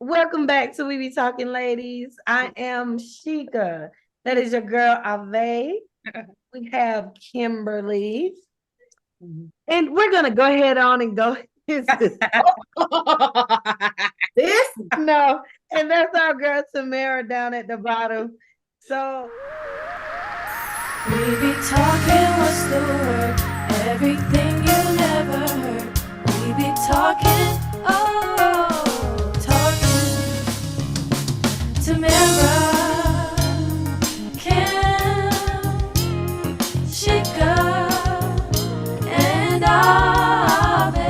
Welcome back to We Be Talking Ladies. I am Sheikah. That is your girl Ave. We have Kimberly. And we're gonna go ahead on and go into this. No, and that's our girl Tamara down at the bottom. So we be talking, what's the word? Everything you never heard. We be talking, talking. Tamara, Kim, Shika, and Ave.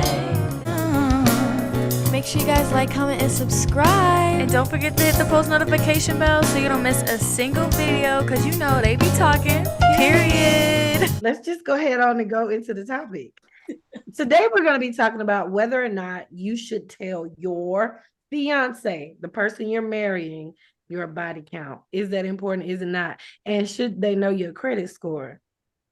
Make sure you guys like, comment, and subscribe. And don't forget to hit the post notification bell so you don't miss a single video, because you know they be talking, period. Let's just go ahead on and go into the topic. Today we're going to be talking about whether or not you should tell your fiance, the person you're marrying, your body count. Is that important? Is it not? And should they know your credit score?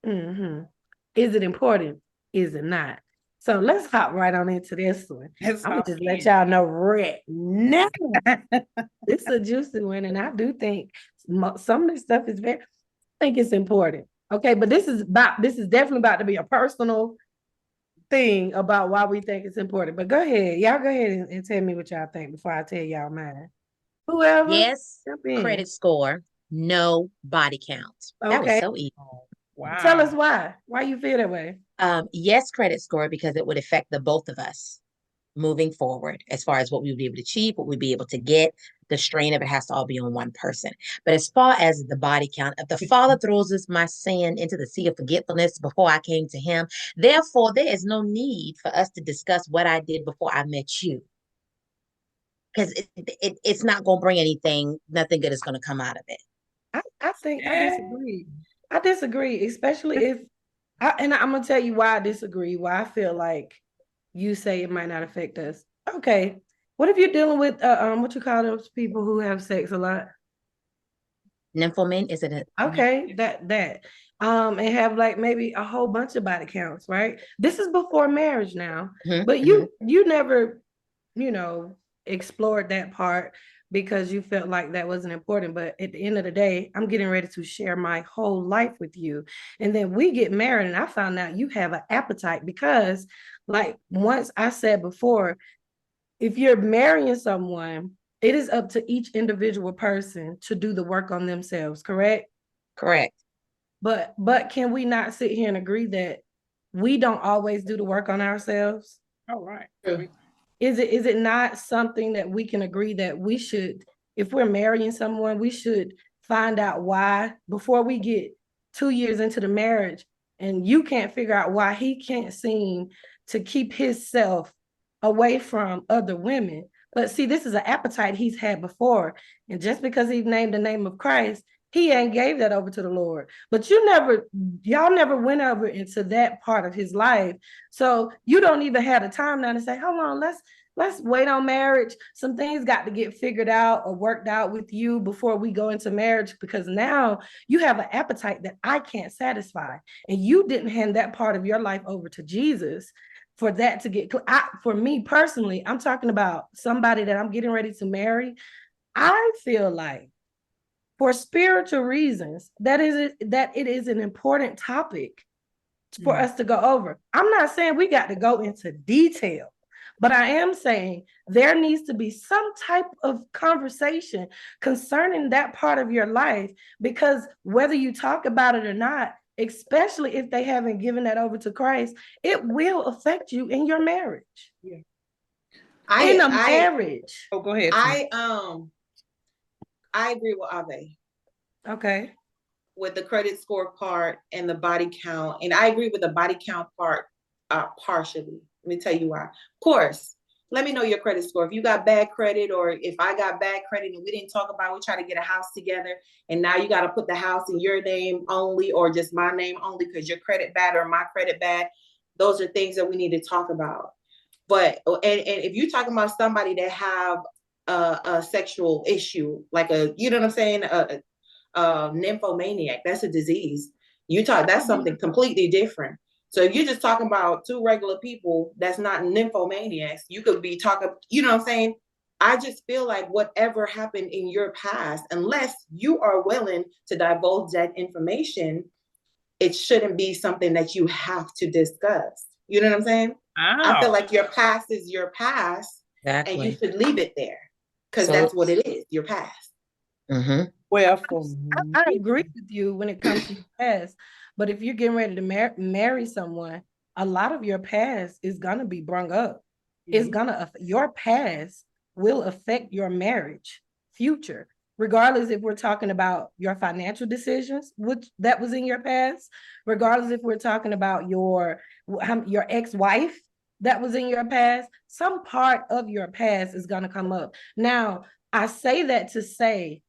Is it important? Is it not? So let's hop right on into this one. I'm gonna just let y'all know right now. This is a juicy one, and I do think some of this stuff is I think it's important. Okay, but this is definitely about to be a personal thing about why we think it's important. But go ahead, y'all go ahead and tell me what y'all think before I tell y'all mine. Whoever. Yes, credit score, no body count. That was so easy. Wow. Tell us why. Why you feel that way? Yes, credit score, because it would affect the both of us moving forward as far as what we would be able to achieve, what we'd be able to get. The strain of it has to all be on one person. But as far as the body count, if the Father throws us my sin into the sea of forgetfulness before I came to him, therefore there is no need for us to discuss what I did before I met you. Because it's not going to bring nothing good is going to come out of it. I think I disagree. I disagree, especially if, and I'm going to tell you why I disagree, why I feel like you say it might not affect us. Okay. What if you're dealing with, what you call those people who have sex a lot? Nymphomania, is it? Okay, that. And have like maybe a whole bunch of body counts, right? This is before marriage now, but you never, explored that part because you felt like that wasn't important. But at the end of the day, I'm getting ready to share my whole life with you. And then we get married, and I found out you have an appetite because, like, once I said before, if you're marrying someone, it is up to each individual person to do the work on themselves, correct? Correct. But can we not sit here and agree that we don't always do the work on ourselves? Oh, right. Is it not something that we can agree that we should, if we're marrying someone, we should find out why before we get 2 years into the marriage and you can't figure out why he can't seem to keep himself away from other women. But see, this is an appetite he's had before. And just because he named the name of Christ, he ain't gave that over to the Lord. But y'all never went over into that part of his life. So you don't even have the time now to say, hold on, let's wait on marriage. Some things got to get figured out or worked out with you before we go into marriage, because now you have an appetite that I can't satisfy. And you didn't hand that part of your life over to Jesus for that to get, for me personally, I'm talking about somebody that I'm getting ready to marry. I feel like for spiritual reasons, that it is an important topic for us to go over. I'm not saying we got to go into detail, but I am saying there needs to be some type of conversation concerning that part of your life, because whether you talk about it or not, especially if they haven't given that over to Christ, it will affect you in your marriage. Yeah. Marriage. Oh, go ahead. I agree with Ave. Okay. With the credit score part and the body count. And I agree with the body count part partially. Let me tell you why. Of course, let me know your credit score. If you got bad credit, or if I got bad credit and we didn't talk about it, we try to get a house together, and now you got to put the house in your name only or just my name only because your credit bad or my credit bad. Those are things that we need to talk about. But and if you're talking about somebody that have a sexual issue, like you know what I'm saying, nymphomaniac, that's a disease. That's something completely different. So if you're just talking about two regular people that's not nymphomaniacs, you could be talking, you know what I'm saying? I just feel like whatever happened in your past, unless you are willing to divulge that information, it shouldn't be something that you have to discuss. You know what I'm saying? I feel like your past is your past, and you Exactly. should leave it there, because So, that's what it is, your past. Well, for I me, agree with you when it comes to your past, but if you're getting ready to marry someone, a lot of your past is gonna be brung up. It's gonna your past will affect your marriage future, regardless if we're talking about your financial decisions, which that was in your past, regardless if we're talking about your ex-wife that was in your past. Some part of your past is gonna come up. Now, I say that to say,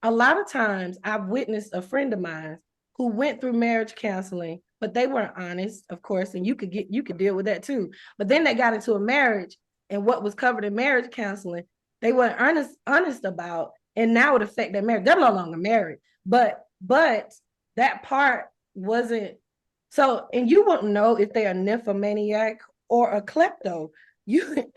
a lot of times I've witnessed a friend of mine who went through marriage counseling, but they weren't honest, of course, and you could deal with that too. But then they got into a marriage, and what was covered in marriage counseling, they weren't honest about, and now it affect their marriage. They're no longer married, but that part wasn't so, and you won't know if they're a nymphomaniac or a klepto. You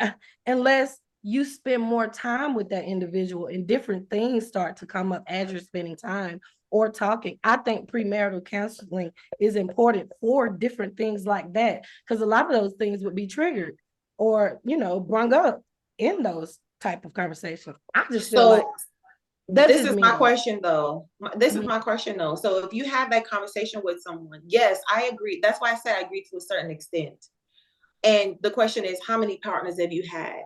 unless you spend more time with that individual and different things start to come up as you're spending time or talking. I think premarital counseling is important for different things like that, because a lot of those things would be triggered or, brung up in those type of conversations. I just feel like this is my question though. This is my question though. So if you have that conversation with someone, yes, I agree. That's why I said I agree to a certain extent. And the question is, how many partners have you had?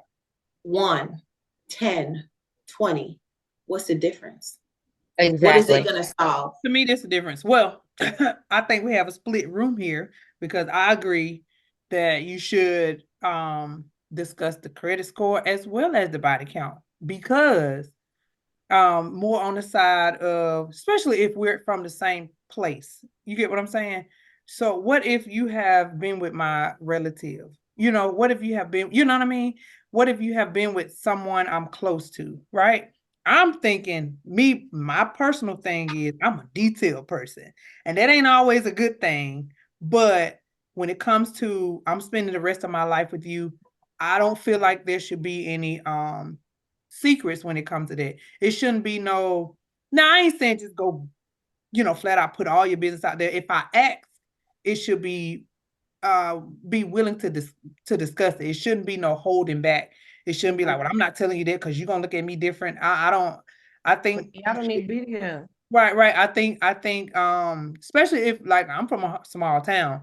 1, 10, 20. What's the difference? exactly. What is it going to solve? to me, there's a difference. Well, I think we have a split room here because I agree that you should discuss the credit score as well as the body count, because more on the side of, especially if we're from the same place. You get what I'm saying? So what if you have been with my relative? What if you have been, you know what I mean? What if you have been with someone I'm close to, right? I'm thinking, my personal thing is I'm a detailed person, and that ain't always a good thing. But when it comes to I'm spending the rest of my life with you, I don't feel like there should be any secrets when it comes to that. It shouldn't be no. Now, I ain't saying just go, flat out put all your business out there. If I ask, it should be willing to discuss it. It shouldn't be no holding back. It shouldn't be like, well, I'm not telling you that because you're gonna look at me different. I think I don't need video. right. I think especially if, like, I'm from a small town.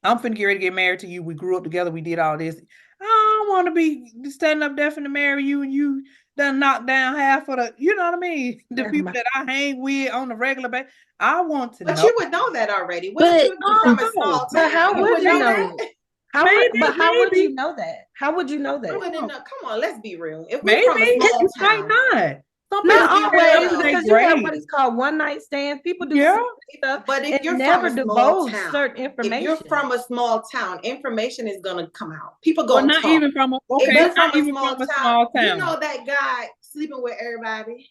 I'm finna get ready to get married to you. We grew up together. We did all this. I don't want to be standing up there finna marry you and you done knock down half of the, you know what I mean? The people that I hang with on the regular basis. I want to know. But you would know that already. Wouldn't you be from a small town? But how would you know? How would you know that? How would you know that? I wouldn't know. Come on, let's be real. If Maybe we're from a small it's town, not. Not always, because you have what is called one night stands. People do stuff, but if you're never from a small divulge town, certain information. if you're from a small town, information is gonna come out. People go. Well, not talk. even from a If you're not from even from a small town. You know that guy sleeping with everybody.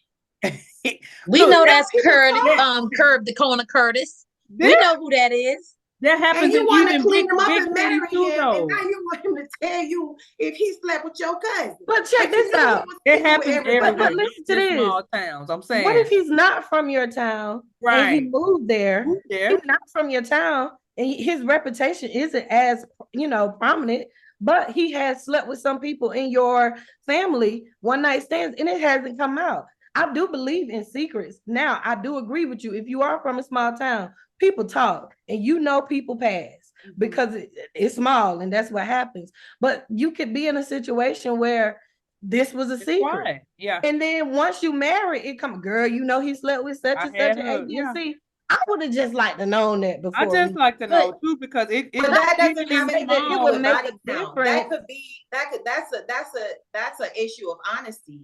We know that's Curb the Corner Curtis. We know who that is. That happens. And you want to clean him up big and marry him, too, and now you want him to tell you if he slept with your cousin. But check this out. It happens everywhere. But listen to this. Small towns. I'm saying. What if he's not from your town and he moved there? He's not from your town, and his reputation isn't as prominent, but he has slept with some people in your family, one night stands, and it hasn't come out. I do believe in secrets. Now, I do agree with you. If you are from a small town, people talk, and people pass because it's small, and that's what happens. But you could be in a situation where this was a secret. Quiet. Yeah. And then once you marry, it come, girl, he slept with such and such, A, B, and C. I would have just liked to know that before. I just like to know too, because it that doesn't have anything to do with make body it count. different. That's an issue of honesty.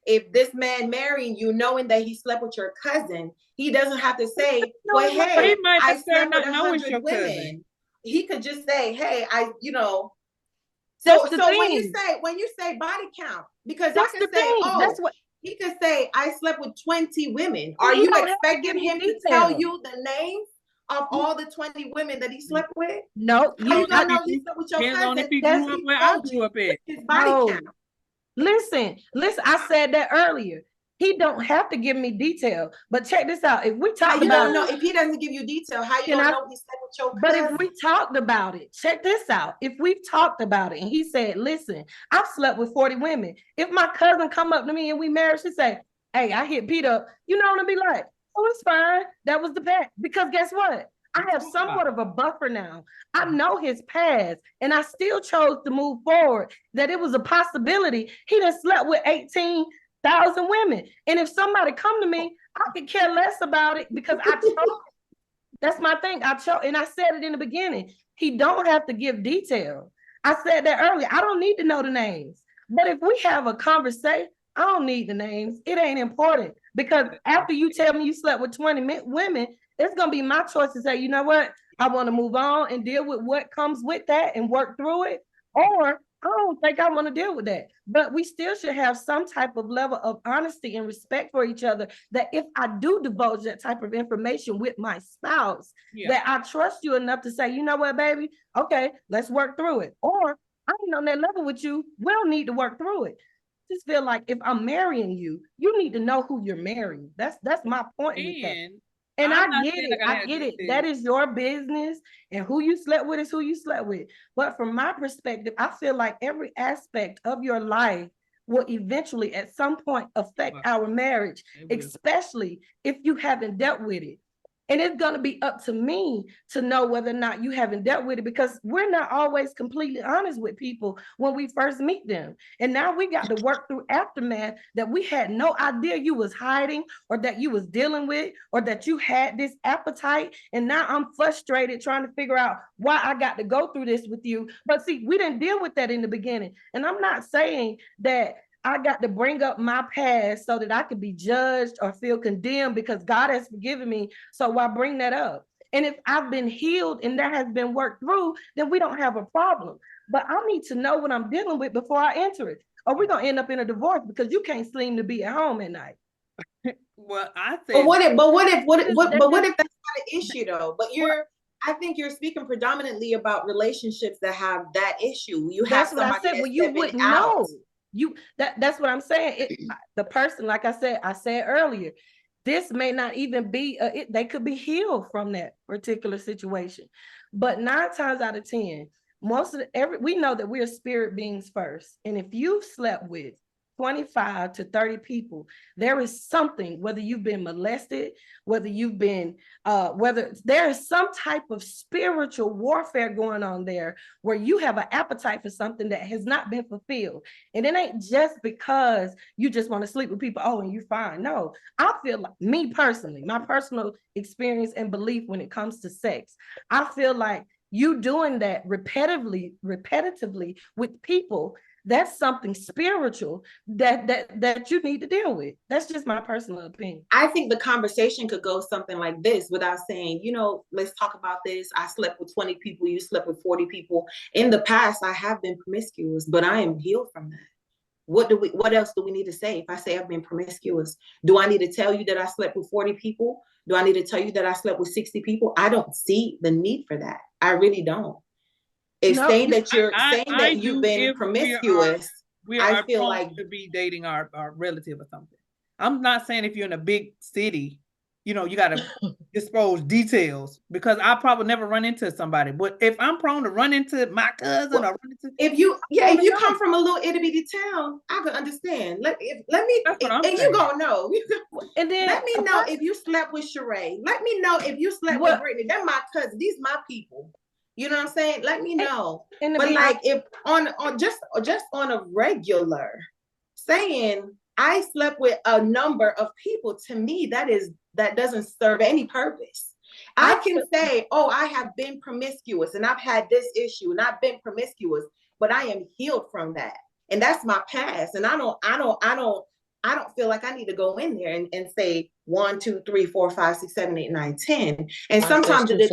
If this man marrying you, knowing that he slept with your cousin, he doesn't have to say, "Well, hey, I slept with 100 women." He could just say, "Hey, So when you say body count, because I can say, he could say, "I slept with 20 women." Are you expecting him to tell you the names of all the 20 women that he slept with? No, you don't know he slept with your cousin. If he grew up where I grew up at. His body count. Listen, I said that earlier. He don't have to give me detail, but check this out. If we How talk you about don't know if he doesn't give you detail? How you Can don't I- know he slept with your But cousin? if we talked about it, check this out. If we've talked about it and he said, listen, I've slept with 40 women. If my cousin come up to me and we married, she say, hey, I hit Pete up. You know what I'd be like? Oh, it's fine. That was the past. Because guess what? I have somewhat of a buffer now. I know his past and I still chose to move forward, that it was a possibility. He done slept with 18,000 women. And if somebody come to me, I could care less about it because I chose. That's my thing. And I said it in the beginning. He don't have to give detail. I said that earlier. I don't need to know the names. But if we have a conversation, I don't need the names. It ain't important because after you tell me you slept with 20 women, it's gonna be my choice to say, you know what? I want to move on and deal with what comes with that and work through it. Or I don't think I want to deal with that. But we still should have some type of level of honesty and respect for each other, that if I do divulge that type of information with my spouse, that I trust you enough to say, you know what, baby? Okay, let's work through it. Or I ain't on that level with you. We'll need to work through it. Just feel like if I'm marrying you, you need to know who you're marrying. That's my point with that. And I'm I not get saying it. I gotta I have get it. details. That is your business, and who you slept with is who you slept with. But from my perspective, I feel like every aspect of your life will eventually, at some point, affect our marriage, It will. especially if you haven't dealt with it. And it's going to be up to me to know whether or not you haven't dealt with it, because we're not always completely honest with people when we first meet them. And now we got to work through aftermath that we had no idea you was hiding, or that you was dealing with, or that you had this appetite. And now I'm frustrated trying to figure out why I got to go through this with you. But see, we didn't deal with that in the beginning. And I'm not saying that I got to bring up my past so that I could be judged or feel condemned, because God has forgiven me. So why bring that up? And if I've been healed and that has been worked through, then we don't have a problem. But I need to know what I'm dealing with before I enter it. Or we're going to end up in a divorce because you can't seem to be at home at night. Well, I But said, what if that's not That- an issue though? But I think you're speaking predominantly about relationships that have that issue. You have That's what I somebody said. that's Well, you stepping wouldn't out. know. That's what I'm saying. The person, like I said earlier, this may not even be they could be healed from that particular situation. But 9 times out of 10, we know that we're spirit beings first. And if you've slept with 25 to 30 people, there is something, whether you've been molested, whether you've been whether there is some type of spiritual warfare going on there, where you have an appetite for something that has not been fulfilled. And it ain't just because you just want to sleep with people, and you're fine. No, I feel like, me personally, my personal experience and belief when it comes to sex, I feel like you doing that repetitively with people, that's something spiritual that you need to deal with. That's just my personal opinion. I think the conversation could go something like this, without saying, let's talk about this. I slept with 20 people, you slept with 40 people. In the past, I have been promiscuous, but I am healed from that. What else do we need to say? If I say I've been promiscuous, do I need to tell you that I slept with 40 people? Do I need to tell you that I slept with 60 people? I don't see the need for that. I really don't. If saying that you've been promiscuous, I feel like to be dating our relative or something. I'm not saying if you're in a big city, you got to expose details, because I probably never run into somebody. But if I'm prone to run into my cousin or run into, if you come from a little itty bitty town, I can understand. Let me, That's what I'm and saying. you gonna know. And then Let me know if you slept with Sheree. Let me know if you slept with Brittany. They're my cousins. These my people. You know what I'm saying? Let me know. But like, if on just on a regular, saying I slept with a number of people, to me that doesn't serve any purpose. I can say, I have been promiscuous and I've had this issue and I've been promiscuous, but I am healed from that. And that's my past. And I don't feel like I need to go in there and say 1, 2, 3, 4, 5, 6, 7, 8, 9, 10. And sometimes it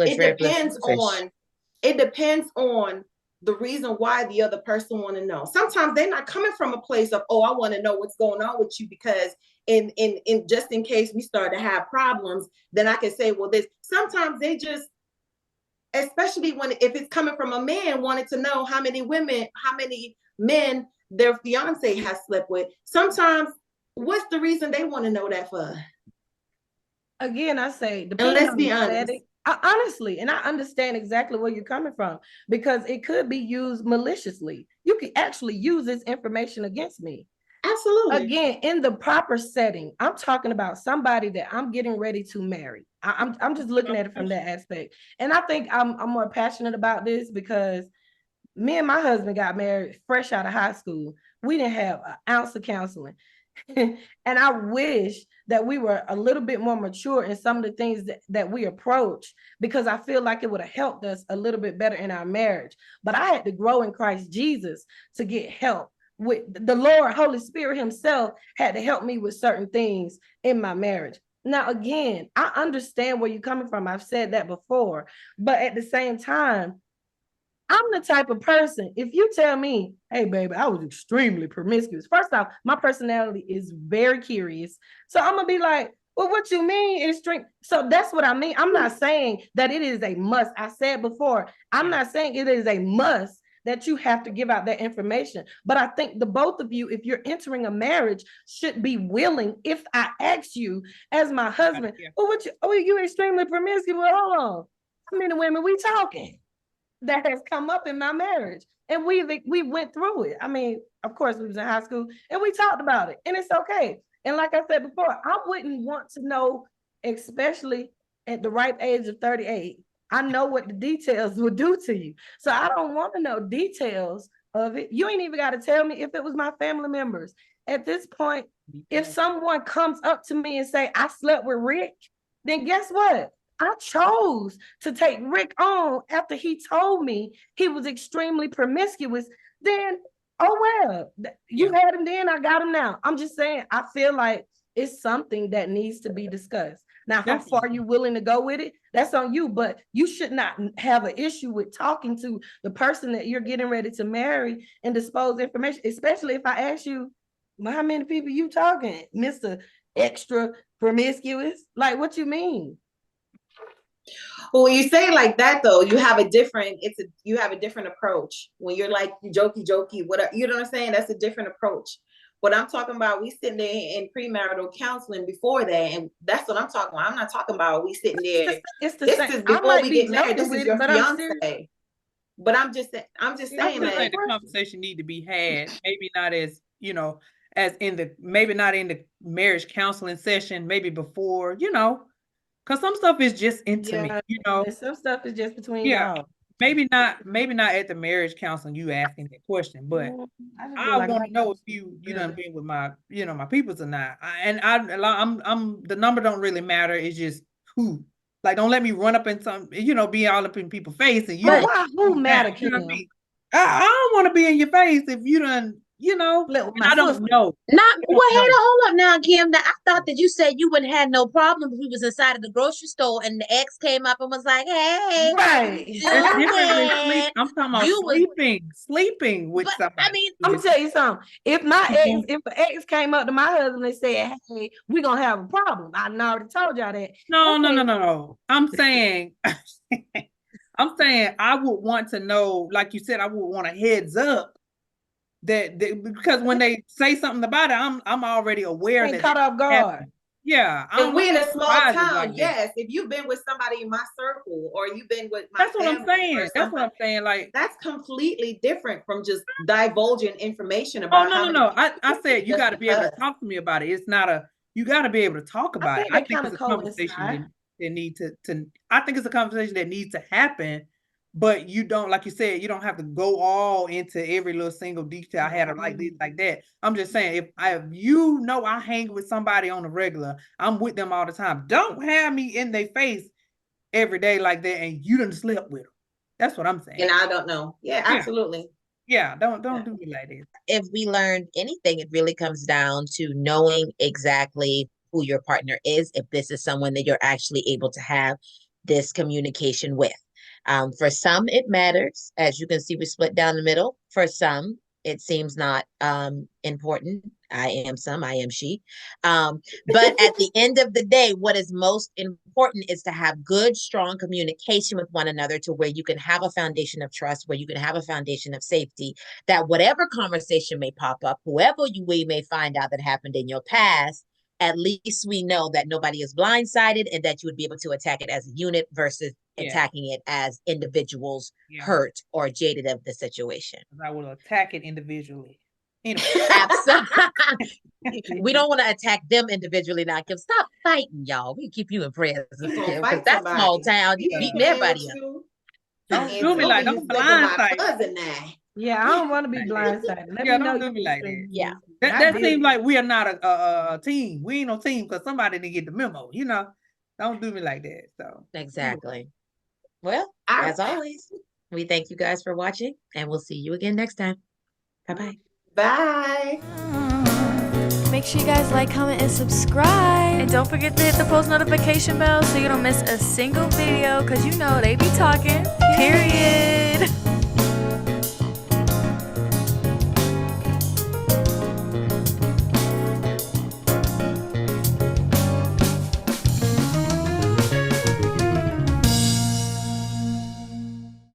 depends on the reason why the other person want to know. Sometimes they're not coming from a place of, I want to know what's going on with you, because in just in case we start to have problems, then I can say, well, this. Sometimes they just, especially if it's coming from a man, wanted to know how many men their fiance has slept with. Sometimes, what's the reason they want to know that for? Again, I say, And depending let's on be the honest. setting, honestly, and I understand exactly where you're coming from because it could be used maliciously. You could actually use this information against me. Absolutely. Again, in the proper setting, I'm talking about somebody that I'm getting ready to marry. I'm just looking at it from that aspect. And I think I'm more passionate about this because me and my husband got married fresh out of high school. We didn't have an ounce of counseling. And I wish that we were a little bit more mature in some of the things that we approach, because I feel like it would have helped us a little bit better in our marriage. But I had to grow in Christ Jesus to get help. With the Lord, Holy Spirit himself had to help me with certain things in my marriage. Now, again, I understand where you're coming from. I've said that before, but at the same time, I'm the type of person, if you tell me, hey, baby, I was extremely promiscuous. First off, my personality is very curious. So I'm going to be like, well, what you mean extreme? So that's what I mean. I'm not saying that it is a must. I said before, I'm not saying it is a must that you have to give out that information. But I think the both of you, if you're entering a marriage, should be willing, if I ask you as my husband, well, you extremely promiscuous? Well, hold on. How many women we talking that has come up in my marriage? And we went through it. I mean, of course, we was in high school and we talked about it, and it's okay. And like I said before, I wouldn't want to know, especially at the ripe age of 38. I know what the details would do to you. So I don't want to know details of it. You ain't even got to tell me if it was my family members. At this point, if someone comes up to me and say, I slept with Rick, then guess what? I chose to take Rick on after he told me he was extremely promiscuous. Then, oh well, you had him then, I got him now. I'm just saying, I feel like it's something that needs to be discussed. Now, how far you willing to go with it, that's on you, but you should not have an issue with talking to the person that you're getting ready to marry and disclose information, especially if I ask you, well, how many people you talking, Mr. Extra Promiscuous? Like, what you mean? Well, when you say it like that, though, you have a different approach. When you're like jokey, whatever, you know what I'm saying? That's a different approach. What I'm talking about, we sitting there in premarital counseling before that, and that's what I'm talking about. I'm not talking about we sitting there. It's the this same. is before we get married. This is your fiance. But I'm just saying that the conversation need to be had. Maybe not as, maybe not in the marriage counseling session, maybe before, because some stuff is just intimate, Some stuff is just between y'all. Maybe not at the marriage counseling you asking that question, but I want to know if you done been with my my peoples or not. I'm the number don't really matter. It's just who. Like, don't let me run up in some, be all up in people's face and why who matter? You know what I mean? I don't want to be in your face if you done. I don't know. Hold up now, Kim. Now, I thought that you said you wouldn't have no problem if we was inside of the grocery store and the ex came up and was like, "Hey, right." That's different than sleep. I'm talking about sleeping with somebody. I mean, I'm gonna tell you something. If an ex came up to my husband and said, "Hey, we're gonna have a problem," I already told y'all that. No. I'm saying, I would want to know, like you said, I would want a heads up. That because when they say something about it, I'm already aware that caught off guard. Yeah, and we're in a small town. Like yes, if you've been with somebody in my circle or you've been with my that's what I'm saying. That's what I'm saying. Like, that's completely different from just divulging information about. No. I said you got to be able to talk to me about it. It's not you got to be able to talk about it. I think it's a conversation that need to. I think it's a conversation that needs to happen. But you don't, like you said, you don't have to go all into every little single detail. I had it like this, like that. I'm just saying, if I hang with somebody on the regular, I'm with them all the time. Don't have me in their face every day like that, and you done slept with them. That's what I'm saying. And I don't know. Yeah, absolutely. Yeah, don't do me like this. If we learned anything, it really comes down to knowing exactly who your partner is, if this is someone that you're actually able to have this communication with. For some, it matters. As you can see, we split down the middle. For some, it seems not important. I am some, I am she. But at the end of the day, what is most important is to have good, strong communication with one another to where you can have a foundation of trust, where you can have a foundation of safety, that whatever conversation may pop up, we may find out that happened in your past, at least we know that nobody is blindsided and that you would be able to attack it as a unit versus attacking it as individuals hurt or jaded of the situation. I will attack it individually. Anyway. Absolutely. We don't want to attack them individually now. Kim, stop fighting, y'all. We keep you in prayers. Because that small town, you beating everybody up. Don't do me like, don't blindside. Yeah, I don't want to be blindsided. Let me know don't do me like that. Yeah. That seems like we are not a team. We ain't no team because somebody didn't get the memo, you know. Don't do me like that. So exactly. Well, as always, we thank you guys for watching, and we'll see you again next time. Bye-bye. Bye. Make sure you guys like, comment, and subscribe. And don't forget to hit the post notification bell so you don't miss a single video, because you know they be talking. Period.